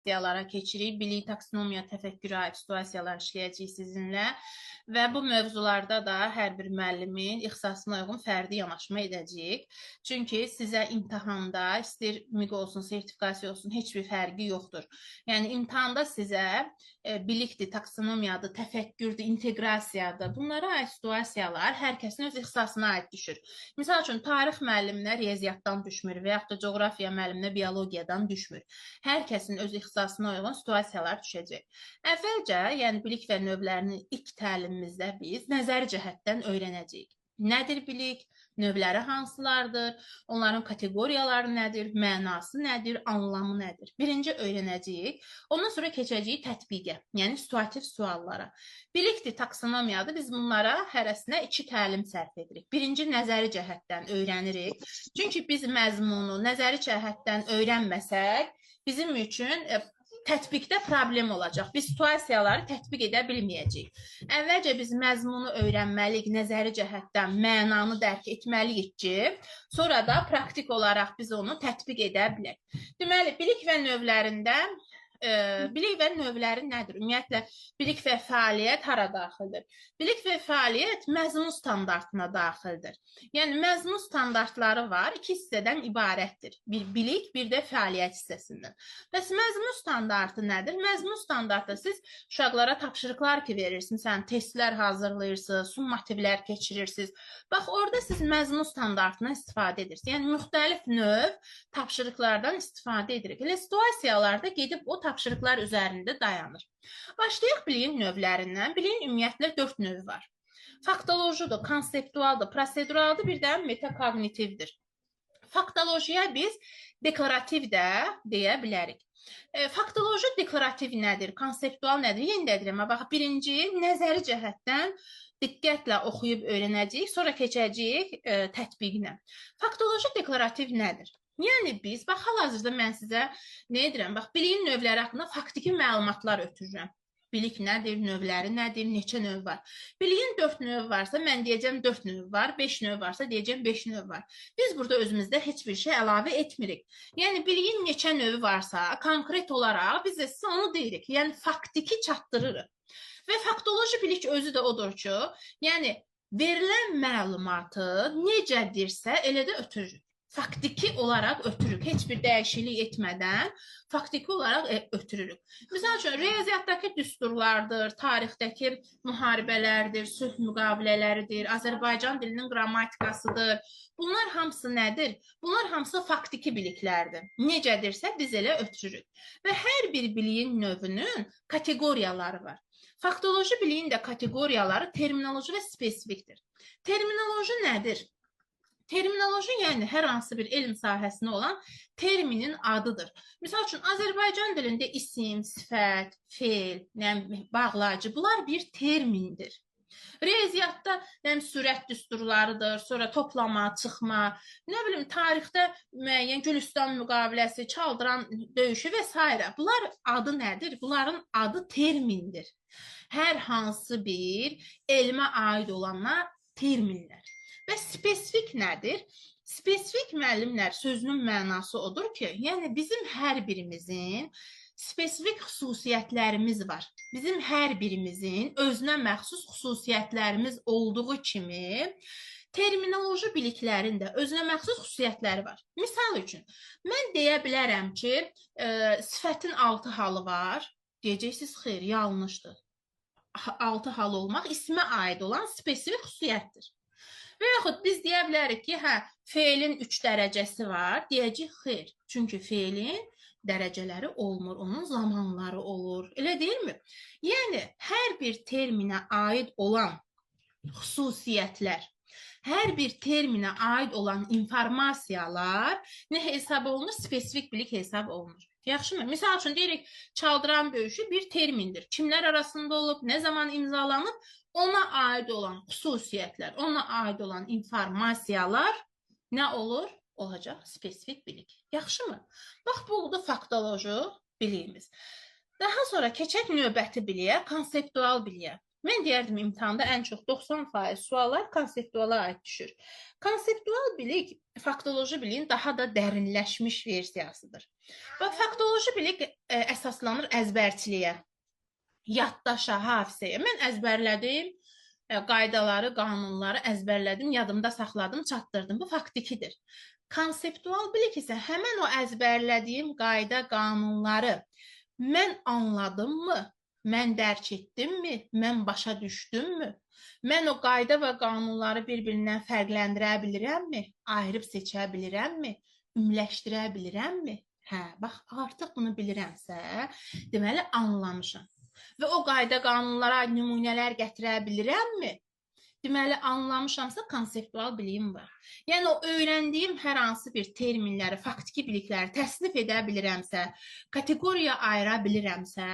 situasiyalara keçirik. Bilik, taksonomiya, təfəkkürə aid situasiyalar işləyəcəyik sizinlə və bu mövzularda da hər bir müəllimin ixtisasına uyğun fərdi yanaşma edəcəyik. Çünki sizə imtahanda, istər MİQ olsun, sertifikasiya olsun, heç bir fərqi yoxdur. Yəni imtahanda sizə bilikdir, taksonomiyadır, təfəkkürdür, inteqrasiyadır. Bunlara aid situasiyalar hər kəsin öz ixtisasına aid düşür. Misal üçün, tarix müəlliminə riyaziyyatdan düşmür və yaxud da coğrafiya müəlliminə biologiyadan düşmür. Hər kəsin öz ixtisasına uyğun situasiyalar düşəcək. Əvvəlcə, yəni bilik və növlərinin ilk təlimimizdə biz nəzəri cəhətdən öyrənəcəyik. Nədir bilik, növləri hansılardır, onların kateqoriyaları nədir, mənası nədir, anlamı nədir? Birinci öyrənəcəyik, ondan sonra keçəcəyik tətbiqə, yəni situativ suallara. Bilikdir, taksonomiyadır, biz bunlara hərəsinə 2 təlim sərf edirik. Birinci nəzəri cəhətdən öyrənirik, çünki biz məzmunu nəzəri cəhətdən öyrənməsək, bizim üçün tətbiqdə problem olacaq. Biz situasiyaları tətbiq edə bilməyəcəyik. Əvvəlcə biz məzmunu öyrənməliyik, nəzəri cəhətdən mənanı dərk etməliyik ki, sonra da praktik olaraq biz onu tətbiq edə bilək. Deməli, bilik və növlərində bilik və növləri nədir? Ümumiyyətlə, bilik və fəaliyyət hara daxildir? Bilik və fəaliyyət məzmun standartına daxildir. Yəni, məzmun standartları var, 2 hissədən ibarətdir. Bir bilik, bir də fəaliyyət hissəsindən. Bəs məzmun standartı nədir? Məzmun standartı siz uşaqlara tapşırıqlar ki verirsiniz, məsələn, testlər hazırlayırsınız, summativlər keçirirsiniz. Bax, orada siz məzmun standartından istifadə edirsiniz. Yəni, müxtəlif növ tapşırıqlardan istifadə edirik. Elə situasiyalarda gedib o tapşırıqlar üzərində dayanır. Başlayaq biliyin növlərindən. Biliyin ümumiyyətlə 4 növü var. Faktolojidir, konseptualdır, proseduraldır, bir də metakognitivdir. Faktolojiya biz deklarativ də deyə bilərik. Faktoloji deklarativ nədir, konseptual nədir? Yenə də deyirəm, bax, birinci nəzəri cəhətdən diqqətlə oxuyub öyrənəcəyik, sonra keçəcəyik tətbiqinə. Faktoloji deklarativ nədir? Yəni biz, bax, hal-hazırda mən sizə nə edirəm? Bax, biliyin növləri haqqında faktiki məlumatlar ötürürəm. Bilik nədir, növləri nədir, neçə növ var? Biliyin 4 növ varsa, mən deyəcəm 4 növ var, 5 növ varsa, deyəcəm 5 növ var. Biz burada özümüzdə heç bir şey əlavə etmirik. Yəni, biliyin neçə növü varsa, konkret olaraq biz də sizə onu deyirik. Yəni, faktiki çatdırırıq. Və faktoloji bilik özü də odur ki, yəni, verilən məlumatı necədirsə, elə də ötürürük. Faktiki olaraq ötürürük. Heç bir dəyişiklik etmədən faktiki olaraq ötürürük. Misal üçün, riyaziyyatdakı düsturlardır, tarixdəki müharibələrdir, sülh müqavilələridir, Azərbaycan dilinin qrammatikasıdır. Bunlar hamısı nədir? Bunlar hamısı faktiki biliklərdir. Necədirsə biz elə ötürürük. Və hər bir biliyin növünün kateqoriyaları var. Faktoloji biliyin də kateqoriyaları terminoloji və spesifikdir. Terminoloji nədir? Terminoloji, yəni hər hansı bir elm sahəsində olan terminin adıdır. Misal üçün, Azərbaycan dilində isim, sifət, fe'l, bağlayıcı, bunlar bir termindir. Riyaziyyatda sürət düsturlarıdır, sonra toplama, çıxma, nə bilim, tarixdə müəyyən Gülüstan müqaviləsi, Çaldıran döyüşü və s. Bunlar adı nədir? Bunların adı termindir. Hər hansı bir elmə aid olanlar terminlər. Və spesifik nədir? Spesifik müəllimlər sözünün mənası odur ki, yəni bizim hər birimizin spesifik xüsusiyyətlərimiz var. Bizim hər birimizin özünə məxsus xüsusiyyətlərimiz olduğu kimi terminoloji biliklərin də özünə məxsus xüsusiyyətləri var. Misal üçün, mən deyə bilərəm ki, sifətin 6 halı var. Deyəcəksiniz, xeyr, yanlışdır. 6 halı olmaq ismə aid olan spesifik xüsusiyyətdir. Və yaxud biz deyə bilərik ki, fe'lin 3 dərəcəsi var, deyəcək, xeyr. Çünki fe'lin dərəcələri olmur, onun zamanları olur. Elə deyilmi? Yəni, hər bir terminə aid olan xüsusiyyətlər, hər bir terminə aid olan informasiyalar nə hesab olunur? Spesifik bilik hesab olunur. Yaxşımı? Misal üçün, deyirik, Çaldıran döyüşü bir termindir. Kimlər arasında olub, nə zaman imzalanıb? Ona aid olan xüsusiyyətlər, ona aid olan informasiyalar nə olur? Olacaq spesifik bilik. Yaxşımı? Bax, bu faktoloji biliyimiz. Daha sonra keçək növbəti biliyə, konseptual biliyə. Mən deyərdim imtahanda ən çox 90% suallar konseptuala aid düşür. Konseptual bilik faktoloji biliyin daha da dərinləşmiş versiyasıdır. Və faktoloji bilik əsaslanır əzbərçiliyə, yaddaşa, hafizəyə. Mən əzbərlədim, qaydaları, qanunları əzbərlədim, yadımda saxladım, çatdırdım. Bu faktikidir. Konseptual bilik isə həmən o əzbərlədiyim qayda, qanunları mən anladımmı? Mən dərk etdimmi? Mən başa düşdümmü? Mən o qayda və qanunları bir-birindən fərqləndirə bilirəmmi? Ayırıb seçə bilirəmmi? Ümləşdirə bilirəmmi? Hə, bax, artıq bunu bilirəmsə, deməli anlamışam. Və o qayda qanunlara nümunələr gətirə bilirəmmi? Deməli, anlamışamsa konseptual biliyim var. Yəni, o öyrəndiyim hər hansı bir terminləri, faktiki bilikləri təsnif edə bilirəmsə, kateqoriya ayıra bilirəmsə,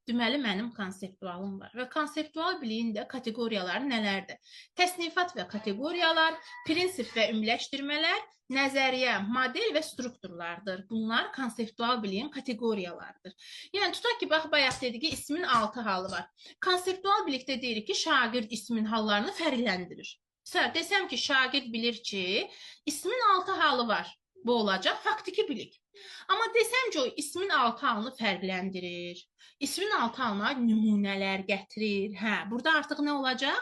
deməli, mənim konseptualım var. Və konseptual biliyin də kateqoriyaları nələrdir? Təsnifat və kateqoriyalar, prinsip və ümləşdirmələr, nəzəriyyə, model və strukturlardır. Bunlar konseptual biliyin kateqoriyalarıdır. Yəni, tutaq ki, bax, bayaq dedik ki, ismin 6 halı var. Konseptual bilikdə deyirik ki, şagird ismin hallarını fərqləndirir. Məsələn, desəm ki, şagird bilir ki, ismin 6 halı var. Bu olacaq faktiki bilik. Amma desəm ki, o ismin 6 halını fərqləndirir. İsmin 6 halına nümunələr gətirir. Hə, burada artıq nə olacaq?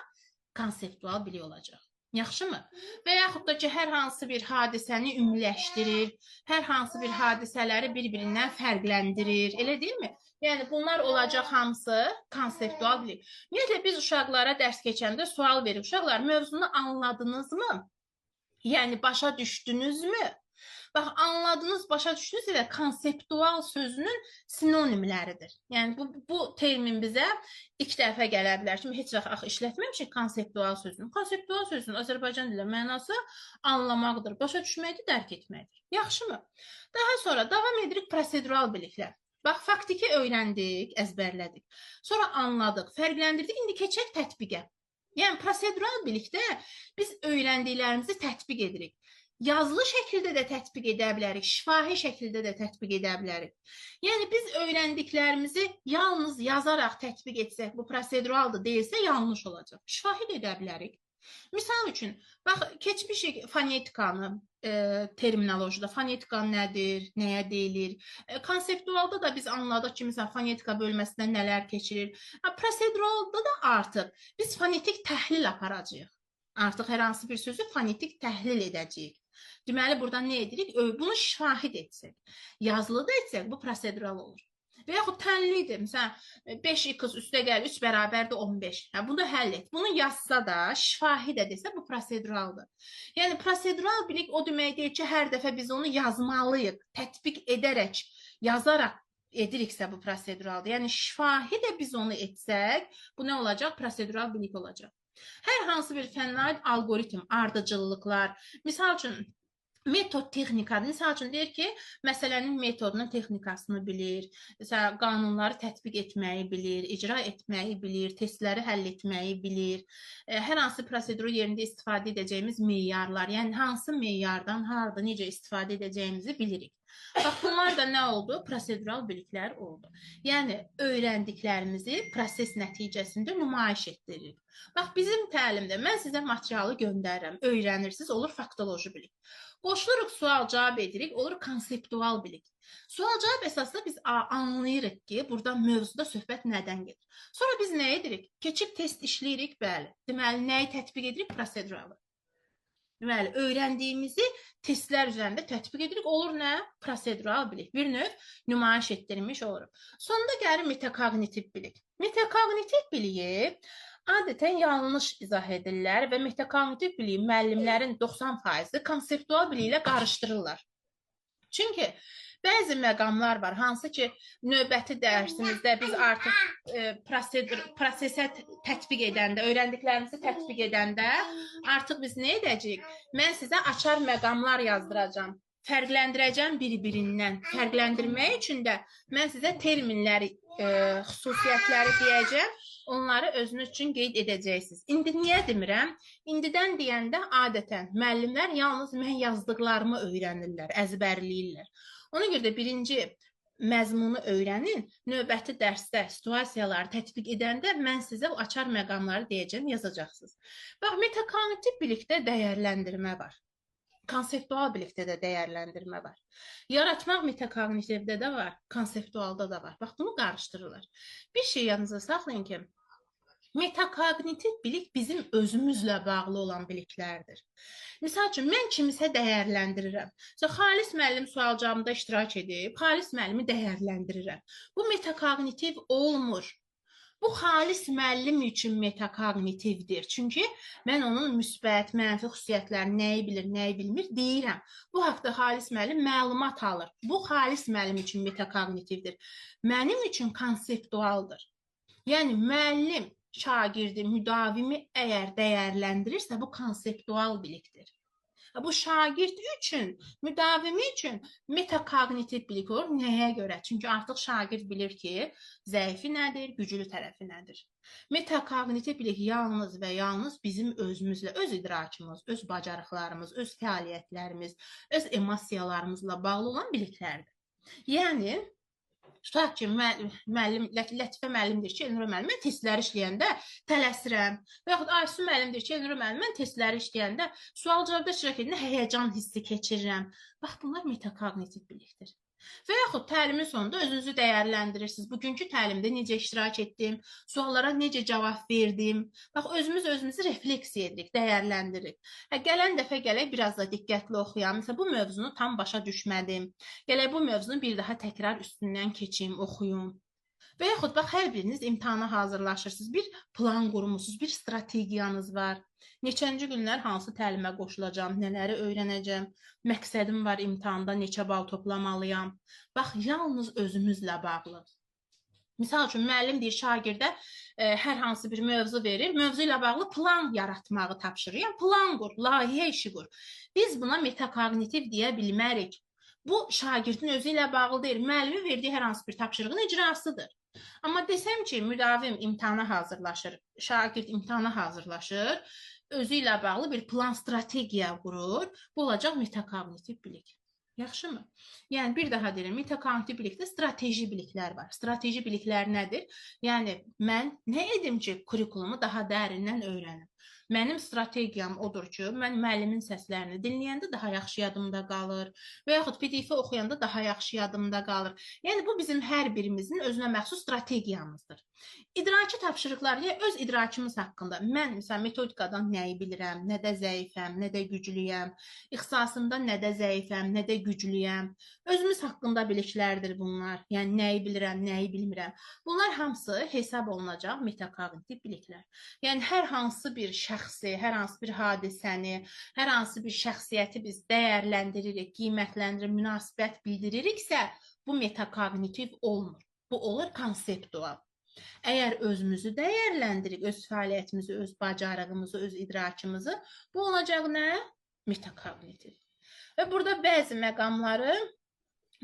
Konseptual bilik olacaq. Yaxşımı? Və yaxud da ki, hər hansı bir hadisəni ümumiləşdirir, hər hansı bir hadisələri bir-birindən fərqləndirir, elə deyilmi? Yəni, bunlar olacaq hamısı konseptual bilik. Ümumiyyətlə, biz uşaqlara dərs keçəndə sual veririk. Uşaqlar, mövzunu anladınızmı? Yəni, başa düşdünüzmü? Bax, anladınız, başa düşdünüz və konseptual sözünün sinonimləridir. Yəni, bu termin bizə ilk dəfə gələ bilər. Şimdi heç vaxt işlətməmişik konseptual sözünü. Konseptual sözünün Azərbaycan dilində mənası anlamaqdır, başa düşməkdir, dərk etməkdir. Yaxşımı? Daha sonra davam edirik prosedural biliklər. Bax, faktiki öyrəndik, əzbərlədik. Sonra anladıq, fərqləndirdik, indi keçək tətbiqə. Yəni, prosedural bilikdə biz öyrəndiklərimizi tətbiq edirik. Yazılı şəkildə də tətbiq edə bilərik, şifahi şəkildə də tətbiq edə bilərik. Yəni, biz öyrəndiklərimizi yalnız yazaraq tətbiq etsək, bu proseduraldır deyilsə, yanlış olacaq. Şifahi də edə bilərik. Misal üçün, bax, keçmişik fonetikanı, terminolojida. Fonetika nədir, nəyə deyilir? Konseptualda da biz anladıq ki, məsələn, fonetika bölməsində nələr keçirir. Proseduralda da artıq biz fonetik təhlil aparacağıq. Artıq hər hansı bir sözü fonetik təhlil edəcəyik. Deməli, burada nə edirik? Bunu şahid etsək, yazılı da etsək, bu prosedural olur. Və yaxud tənlidir. Məsələn, 5x üstə gəlir, 3 bərabərdir 15. Bunu həll et. Bunu yazsa da, şifahi də desə, bu proseduraldır. Yəni, prosedural bilik o demək deyil ki, hər dəfə biz onu yazmalıyıq, tətbiq edərək, yazaraq ediriksə bu proseduraldır. Yəni, şifahi də biz onu etsək, bu nə olacaq? Prosedural bilik olacaq. Hər hansı bir fənna aid algoritm, ardıcıllıqlar, misal üçün, metod texnikadır. Misal üçün, deyir ki, məsələnin metodunun texnikasını bilir, qanunları tətbiq etməyi bilir, icra etməyi bilir, testləri həll etməyi bilir, hər hansı proseduru yerində istifadə edəcəyimiz meyarlar, yəni hansı meyardan, harada, necə istifadə edəcəyimizi bilirik. Bax, bunlar da nə oldu? Prosedural biliklər oldu. Yəni, öyrəndiklərimizi proses nəticəsində nümayiş etdiririk. Bax, bizim təlimdə mən sizə materialı göndərirəm, öyrənirsiniz, olur faktoloji bilik. Qoşuluruq, sual-cavab edirik, olur konseptual bilik. Sual-cavab əsasında biz anlayırıq ki, burada mövzuda söhbət nədən gedir. Sonra biz nə edirik? Keçib test işləyirik, bəli. Deməli, nəyi tətbiq edirik? Proseduralı. Deməli, öyrəndiyimizi testlər üzərində tətbiq edirik. Olur nə? Prosedural bilik. Bir növ nümayiş etdirilmiş olur. Sonunda gəlir metakognitiv bilik. Metakognitiv biliyi adətən yanlış izah edirlər və metakognitiv biliyi müəllimlərin 90%-i konseptual bilik ilə qarışdırırlar. Çünki bəzi məqamlar var, hansı ki, növbəti dərsimizdə biz artıq prosesə tətbiq edəndə, öyrəndiklərimizi tətbiq edəndə artıq biz nə edəcəyik? Mən sizə açar məqamlar yazdıracağam, fərqləndirəcəm bir-birindən. Fərqləndirmək üçün də mən sizə terminləri, xüsusiyyətləri deyəcəm, onları özünüz üçün qeyd edəcəksiniz. İndi niyə demirəm? İndidən deyəndə adətən müəllimlər yalnız mən yazdıqlarımı öyrənirlər, əzbərləyirlər. Ona görə də birinci məzmunu öyrənin. Növbəti dərsdə situasiyaları tətbiq edəndə mən sizə o açar məqamları deyəcəm, yazacaqsınız. Bax, metakognitiv bilikdə dəyərləndirmə var. Konseptual bilikdə də dəyərləndirmə var. Yaratmaq metakognitivdə də var, konseptualda da var. Bax, bunu qarışdırırlar. Bir şey yadınıza saxlayın ki, metakognitiv bilik bizim özümüzlə bağlı olan biliklərdir. Misal üçün, mən kimisə dəyərləndirirəm. Xalis müəllim sual-cavabında iştirak edib, Xalis müəllimi dəyərləndirirəm. Bu metakognitiv olmur. Bu xalis müəllim üçün metakognitivdir. Çünki mən onun müsbət, mənfi xüsusiyyətlərini nəyi bilir, nəyi bilmir deyirəm. Bu haqda xalis müəllim məlumat alır. Bu xalis müəllim üçün metakognitivdir. Mənim üçün konseptualdır. Yəni müəllim şagirdi, müdavimi əgər dəyərləndirirsə, bu konseptual bilikdir. Bu şagird üçün, müdavimi üçün metakognitiv bilik olur. Nəyə görə? Çünki artıq şagird bilir ki, zəifi nədir, güclü tərəfi nədir. Metakognitiv bilik yalnız və yalnız bizim özümüzlə, öz idrakımız, öz bacarıqlarımız, öz fəaliyyətlərimiz, öz emosiyalarımızla bağlı olan biliklərdir. Yəni, tutaq ki, Lətifə müəllim deyir ki, Elnur müəllim, mən testləri işləyəndə tələsirəm. Və yaxud Aysu müəllim deyir ki, Elnur müəllim, mən testləri işləyəndə sual-cavabda iştirak edəndə həyəcan hissi keçirirəm. Bax, bunlar metakognitiv bilikdir. Və yaxud təlimin sonunda özünüzü dəyərləndirirsiniz. Bugünkü təlimdə necə iştirak etdim, suallara necə cavab verdim. Bax, özümüzü refleksiya edirik, dəyərləndiririk. Gələn dəfə gələk biraz da diqqətli oxuyam. Məsələn, bu mövzunu tam başa düşmədim. Gələk bu mövzunu bir daha təkrar üstündən keçim, oxuyum. Və yaxud bax, hər biriniz imtahana hazırlaşırsınız. Bir plan qurmusunuz, bir strategiyanız var. Neçənci günlər hansı təlimə qoşulacam, nələri öyrənəcəm, məqsədim var imtahanda, neçə bal toplamalıyam. Bax, yalnız özümüzlə bağlı. Misal üçün, müəllim deyir, şagirdə hər hansı bir mövzu verir, mövzu ilə bağlı plan yaratmağı tapşırır. Yəni, plan qur, layihə işi qur. Biz buna metakognitiv deyə bilmərik. Bu, şagirdin özü ilə bağlı deyil, müəllimin verdiyi hər hansı bir tapşırığın icrasıdır. Amma desəm ki, müdavim imtahana hazırlaşır, şagird imtahana hazırlaşır, özü ilə bağlı bir plan, strategiya qurur, bu olacaq metakognitiv bilik. Yaxşımı? Yəni, bir daha deyirəm, metakognitiv bilikdə strateji biliklər var. Strateji biliklər nədir? Yəni, mən nə edim ki, kurikulumu daha dərindən öyrənim? Mənim strategiyam odur ki, mən müəllimin səslərini dinləyəndə daha yaxşı yadımda qalır və yaxud PDF-i oxuyanda daha yaxşı yadımda qalır. Yəni, bu bizim hər birimizin özünə məxsus strategiyamızdır. İdraki tapşırıqlar, yəni öz idrakımız haqqında. Mən, məsələn, metodikadan nəyi bilirəm, nədə zəifəm, nədə güclüyəm, ixtisasımda nədə zəifəm, nədə güclüyəm. Özümüz haqqında biliklərdir bunlar. Yəni, nəyi bilirəm, nəyi bilmirəm. Bunlar hamısı hesab olunacaq metakognitiv biliklər. Yəni, hər hansı bir şəxsi, hər hansı bir hadisəni, hər hansı bir şəxsiyyəti biz dəyərləndiririk, qiymətləndiririk, münasibət bildiririksə, bu metakognitiv olmur. Bu olur konseptual. Əgər özümüzü dəyərləndiririk, öz fəaliyyətimizi, öz bacarığımızı, öz idrakımızı, bu olacaq nə? Metakognitiv. Və burada bəzi məqamları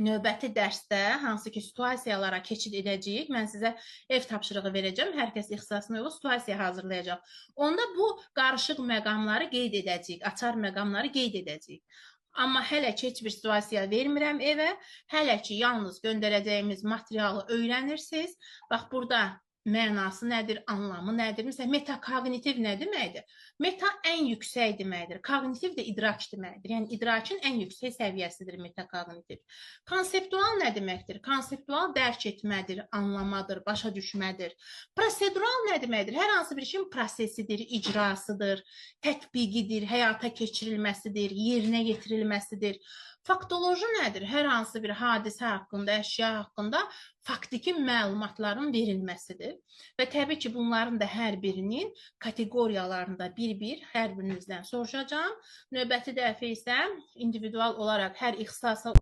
növbəti dərsdə, hansı ki, situasiyalara keçid edəcəyik, mən sizə ev tapşırığı verəcəm, hər kəs ixtisasına uyğun situasiya hazırlayacaq. Onda bu qarışıq məqamları qeyd edəcəyik, açar məqamları qeyd edəcəyik. Amma hələ ki, heç bir situasiya vermirəm evə, hələ ki, yalnız göndərəcəyimiz materialı öyrənirsiniz. Bax, burada mənası nədir, anlamı nədir? Məsələn, metakognitiv nə deməkdir? Meta ən yüksək deməkdir. Kognitiv də idrak deməkdir. Yəni, idrakin ən yüksək səviyyəsidir metakognitiv. Konseptual nə deməkdir? Konseptual dərk etmədir, anlamadır, başa düşmədir. Prosedural nə deməkdir? Hər hansı bir şeyin prosesidir, icrasıdır, tətbiqidir, həyata keçirilməsidir, yerinə yetirilməsidir. Faktoloji nədir? Hər hansı bir hadisə haqqında, əşya haqqında faktiki məlumatların verilməsidir. Və təbii ki, bunların da hər birinin kateqoriyalarında bir-bir hər birinizdən soruşacağım. Növbəti dəfə isə individual olaraq hər ixtisasa